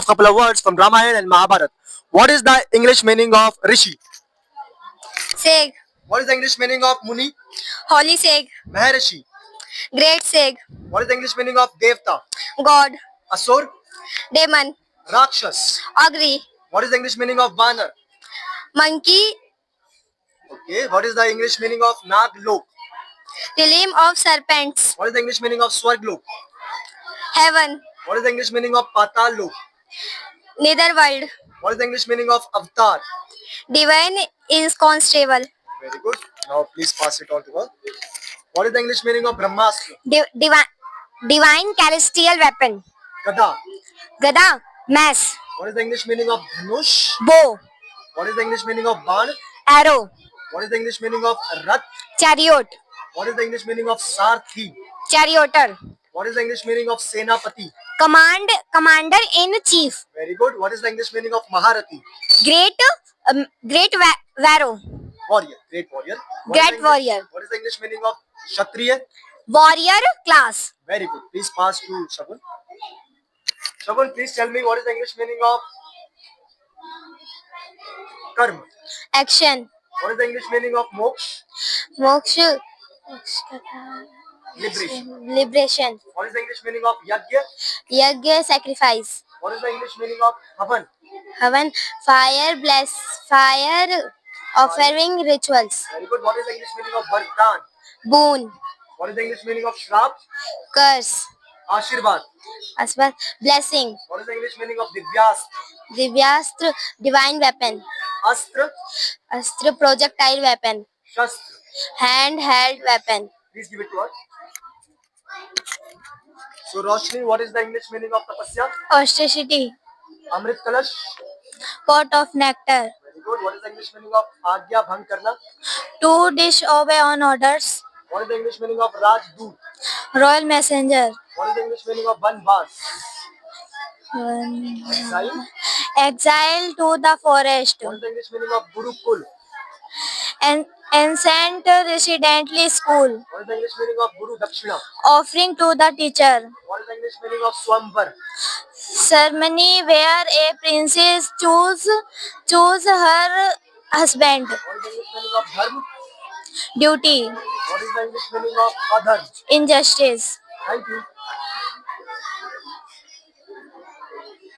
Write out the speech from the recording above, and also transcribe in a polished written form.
of couple of words from Ramayana and Mahabharata. What is the English meaning of Rishi? Sage. What is the English meaning of Muni? Holy Sage. Maharishi. Great Sage. What is the English meaning of Devta? God. Asur. Demon. Rakshas. Ugly. What is the English meaning of Banar? Monkey. Okay. What is the English meaning of Naglok? Realm of serpents. What is the English meaning of Swarglok? Heaven. What is the English meaning of Patalok? Netherworld. What is the English meaning of Avatar? Divine is constable. Very good. Now please pass it on to her. What is the English meaning of Brahmastra? Divine celestial weapon. Gada. Gada. Mass. What is the English meaning of Dhanush? Bow. What is the English meaning of Ban? Arrow. What is the English meaning of Rath? Chariot. What is the English meaning of Sarthi? Charioteer. What is the English meaning of Senapati? Commander in chief. Very good. What is the English meaning of Maharati? Great Varro. Warrior. Great warrior. Great warrior. What is the English meaning of Kshatriya? Warrior class. Very good. Please pass to Shagun. Shagun, please tell me what is the English meaning of Karma? Action. What is the English meaning of Moksha? Moksha. Liberation. What is the English meaning of Yajna? Yajna sacrifice. What is the English meaning of Havan? Havan fire offering rituals. Very good. What is the English meaning of Vardhan? Boon. What is the English meaning of Shrap? Curse. Ashirvad. Blessing. What is the English meaning of Divyastra? Divyastra divine weapon. Astra. Astra projectile weapon. Shastra. Handheld weapon. Please give it to us. So Roshni, what is the English meaning of Tapasya? Austerity. Amrit Kalash. Pot of nectar. Very good. What is the English meaning of Agya Bhang Karna? To disobey on orders. What is the English meaning of Rajdoot? Royal messenger. What is the English meaning of Banbas? Exile. Exile to the forest. What is the English meaning of Gurukul? Ancient residential school. What is the English meaning of Guru Dakshina? Offering to the teacher. What is the English meaning of Swamvar? Ceremony where a princess choose her husband. What is the English meaning of Dharma? Duty. What is the English meaning of Adharm? Injustice. Thank you.